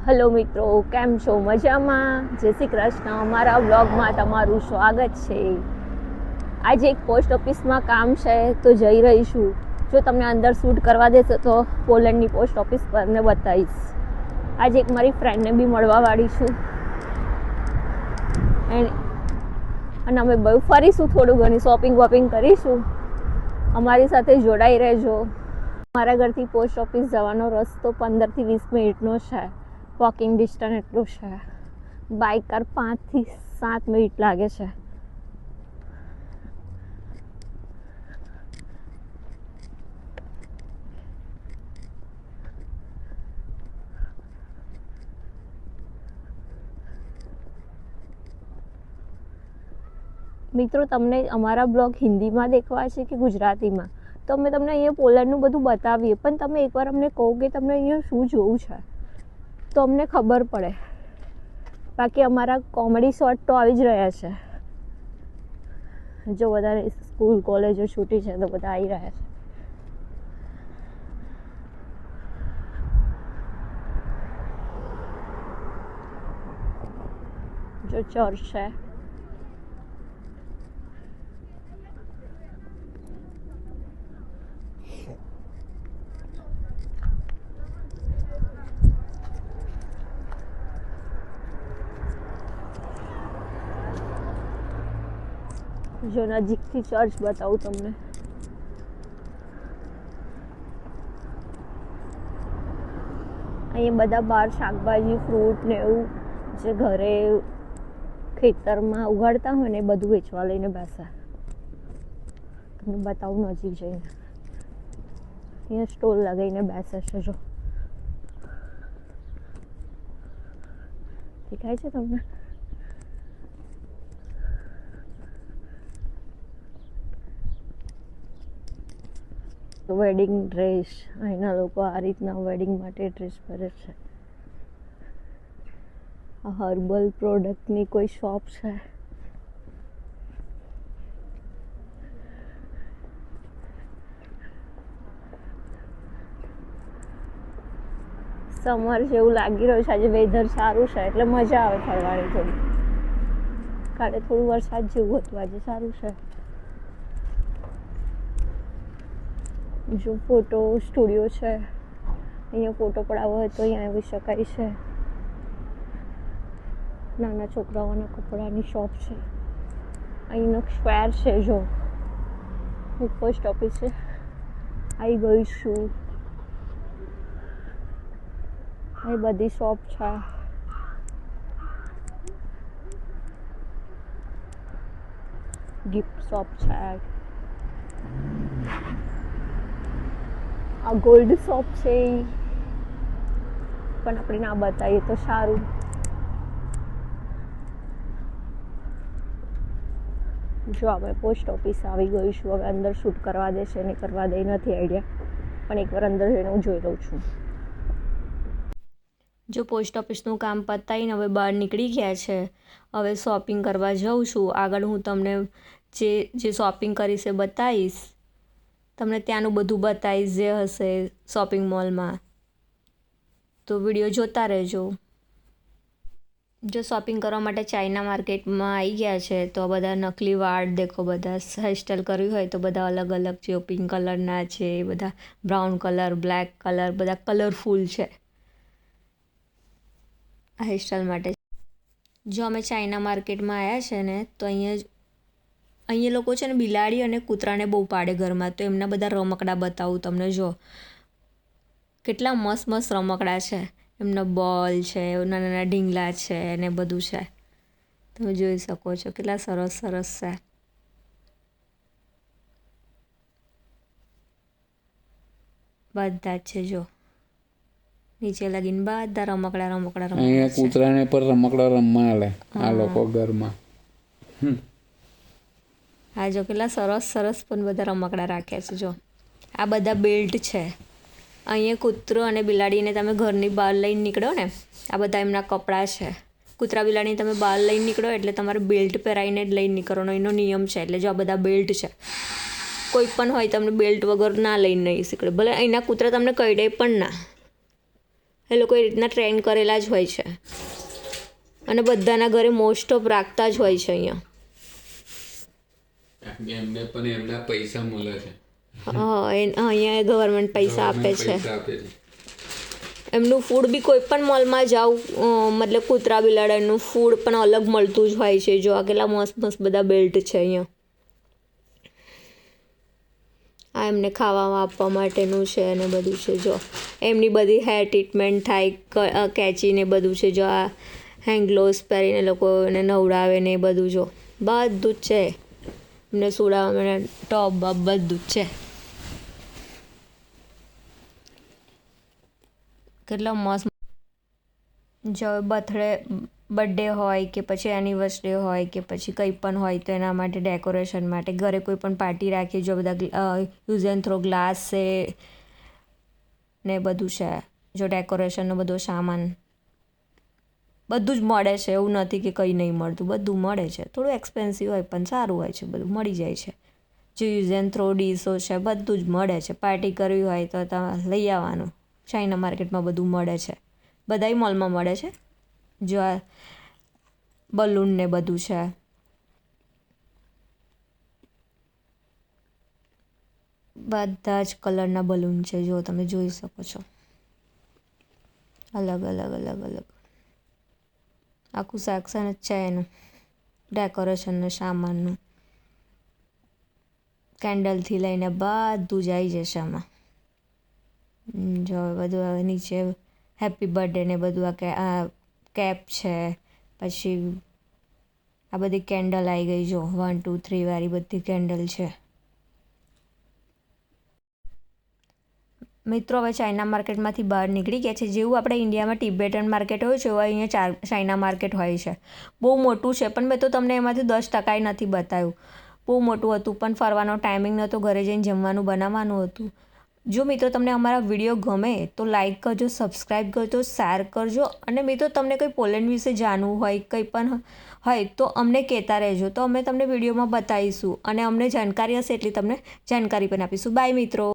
Hello મિત્રો, કેમ છો? મજામાં? જય શ્રી કૃષ્ણ. અમારા વ્લોગમાં તમારું સ્વાગત છે. આજે એક પોસ્ટ ઓફિસમાં કામ છે તો જઈ રહી છું. જો તમને અંદર શૂટ કરવા દેશો તો પોલેન્ડની પોસ્ટ ઓફિસ પર ને બતાવીશ. આજે એક મારી ફ્રેન્ડને બી મળવા વાળી છું અને અમે બહુ ફરીશું, થોડું ઘણી શોપિંગ વોપિંગ કરીશું. અમારી સાથે જોડાઈ રહેજો. મારા ઘરથી પોસ્ટ ઓફિસ જવાનો રસ્તો 15 થી 20 મિનિટનો છે. વોકિંગ ડિસ્ટન્સ એટલું છે. બાઇક કાર 5 થી 7 મિનિટ લાગે છે. મિત્રો, તમને અમારા બ્લોગ હિન્દીમાં દેખવા છે કે ગુજરાતીમાં? તો અમે તમને અહીંયા પોલેન્ડનું બધું બતાવીએ, પણ તમે એકવાર અમને કહો કે તમને અહીંયા શું જોવું છે તો અમને ખબર પડે. બાકી અમારા કોમેડી શોર્ટ તો આવી જ રહ્યા છે. જો વધારે સ્કૂલ કોલેજો છૂટી છે તો બધા આવી રહ્યા છે. જો ચર્ચ છે. જો નજીકથી ચર્ચ બતાવું તમને. અહીંયા બધા બહાર શાકભાજી, ફ્રૂટ ને એવું જે ઘરે ખેતરમાં ઉગાડતા હોય ને એ બધું વેચવા લઈને બેસે. તમને બતાવું નજીક જઈને. અહીંયા સ્ટોલ લગાવીને બેસે છે. જો દેખાય છે તમને? Wedding dress. અહીંના લોકો આ રીતના વેડિંગ માટે ડ્રેસ પહેરે છે. આ હર્બલ પ્રોડક્ટની કોઈ શોપ છે. સમર જેવું લાગી રહ્યું છે. આજે વેધર સારું છે એટલે મજા આવે ફરવાની થોડી. કાલે થોડું વરસાદ જેવું હતું, આજે સારું છે. જો ફોટો સ્ટુડિયો છે. અહીંયા ફોટો પડાવવો હોય તો અહીંયા આવી શકાય છે. નાના છોકરાઓના કપડાની શોપ છે. અહીંનો સ્ક્વેર છે. જો એક પોસ્ટ ઓફિસ છે. આવી ગઈ છું. અહીં બધી શોપ છે. ગિફ્ટ શોપ છે. આ ગોલ્ડ શોપ છે, પણ આપણે ના બતાવીએ તો સારું. જો આપણે પોસ્ટ ઓફિસ આવી ગઈ છું. હવે અંદર શૂટ કરવા દેશે નહીં કરવા દે નથી આઈડિયા, પણ એકવાર અંદર જઈને હું જોઈ લઉં છું. જો પોસ્ટ ઓફિસનું કામ પતાવીને હવે બહાર નીકળી ગયા છે. હવે શોપિંગ કરવા જાઉં છું. આગળ હું તમને જે શોપિંગ કરીશ એ બતાવીશ. તમને ત્યાંનું બધું બતાવીશ જે હશે શોપિંગ મોલમાં. તો વિડીયો જોતા રહેજો. જો શોપિંગ કરવા માટે ચાઇના માર્કેટમાં આવી ગયા છે તો બધા નકલી વાળ દેખો. બધા હેરસ્ટાઈલ કરવી હોય તો બધા અલગ અલગ છે. પિંક કલરના છે, બધા બ્રાઉન કલર, બ્લેક કલર, બધા કલરફુલ છે આ હેરસ્ટાઈલ માટે. જો અમે ચાઇના માર્કેટમાં આવ્યા છે ને તો અહીંયા લોકો છે ને બિલાડી અને કૂતરાને બહુ પાડે ઘરમાં. તો એમના બધા રમકડા બતાવું તમને. જો કેટલા મસ્ત મસ્ત રમકડા છે. એમના બોલ છે, નાના નાના ઢીંગલા છે ને બધું છે. તમે જોઈ શકો છો કેટલા સરસ સરસ છે. બધા જ છે. જો નીચે લગીને બધા રમકડા અહીંયા કૂતરાને પર રમકડા રમવા આલે આ લોકો ઘરમાં. હા, જો કેટલા સરસ સરસ પણ બધા રમકડા રાખ્યા છે. જો આ બધા બેલ્ટ છે. અહીંયા કૂતરો અને બિલાડીને તમે ઘરની બહાર લઈને નીકળો ને, આ બધા એમના કપડાં છે. કૂતરા બિલાડીને તમે બહાર લઈને નીકળો એટલે તમારે બેલ્ટ પહેરાવીને જ લઈને નીકળવાનો એનો નિયમ છે. એટલે જો આ બધા બેલ્ટ છે. કોઈ પણ હોય તમને બેલ્ટ વગર ના લઈને નહીં નીકળે. ભલે અહીંના કૂતરા તમને કરડે પણ ના. એ લોકો એ રીતના ટ્રેન કરેલા જ હોય છે અને બધાના ઘરે મોસ્ટ ઓફ રાખતા જ હોય છે અહીંયા. એમને પણ એમના પૈસા મળે છે. હા, અહીંયા ગવર્મેન્ટ પૈસા આપે છે. પૈસા આપે છે. એમનું ફૂડ બી કોઈ પણ મોલમાં જાઓ, મતલબ કૂતરા બિલાડાનું ફૂડ પણ અલગ મળતું જ હોય છે. જો આ કેટલા મસ્ત મસ્ત બધા બેલ્ટ છે અહીંયા. આ એમને ખાવામાં આપવા માટેનું છે અને બધું છે. જો એમની બધી હેર ટ્રીટમેન્ટ થાય, કેચીને બધું છે. જો આ હેન્ડ ગ્લોવ્સ પહેરીને લોકોને નવડાવે ને એ બધું જો બધું જ છે. એમને સુડાવવા માટે ટોપ બપ બધું જ છે. કેટલા મસ્ત. જો બર્થડે હોય કે પછી એનિવર્સરી હોય કે પછી કંઈ પણ હોય તો એના માટે ડેકોરેશન માટે ઘરે કોઈ પણ પાર્ટી રાખી, જો બધા યુઝ એન્ડ થ્રો ગ્લાસ છે ને બધું છે. જો ડેકોરેશનનો બધો સામાન બધું જ મળે છે. એવું નથી કે કંઈ નહીં મળતું, બધું મળે છે. થોડું એક્સપેન્સિવ હોય પણ સારું હોય છે, બધું મળી જાય છે. જે યુઝ એન્ડ થ્રો ડીશો છે બધું જ મળે છે. પાર્ટી કરવી હોય તો તમે લઈ આવવાનું. ચાઇના માર્કેટમાં બધું મળે છે, બધાય મોલમાં મળે છે. જો આ બલૂન ને બધું છે. બધા જ કલરના બલૂન છે, જો તમે જોઈ શકો છો. અલગ અલગ અલગ અલગ આખું સેક્શન જ છે એનું ડેકોરેશનનું સામાનનું. કેન્ડલથી લઈને બધું જ આવી જશે આમાં. જો બધું હવે નીચે હેપી બર્થડે ને બધું આ કેપ છે. પછી આ બધી કેન્ડલ આવી ગઈ. જો 1 2 3 વાળી બધી કેન્ડલ છે. મિત્રો હવે ચાઇના માર્કેટમાંથી બહાર નીકળી ગયા છે. જેવું આપણે ઇન્ડિયામાં ટિબેટન માર્કેટ હોય છે એવું અહીંયા ચાઇના માર્કેટ હોય છે. બહુ મોટું છે પણ મેં તો તમને એમાંથી 10% નથી બતાવ્યું. બહુ મોટું હતું પણ ફરવાનો ટાઈમિંગ નહોતો, ઘરે જઈને જમવાનું બનાવવાનું હતું. જો મિત્રો તમને અમારા વિડીયો ગમે તો લાઈક કરજો, સબસ્ક્રાઈબ કરજો, શેર કરજો. અને મિત્રો તમને કંઈ પોલેન્ડ વિશે જાણવું હોય, કંઈ પણ હોય તો અમને કહેતા રહેજો, તો અમે તમને વિડીયોમાં બતાવીશું અને અમને જાણકારી હશે એટલી તમને જાણકારી પણ આપીશું. બાય મિત્રો.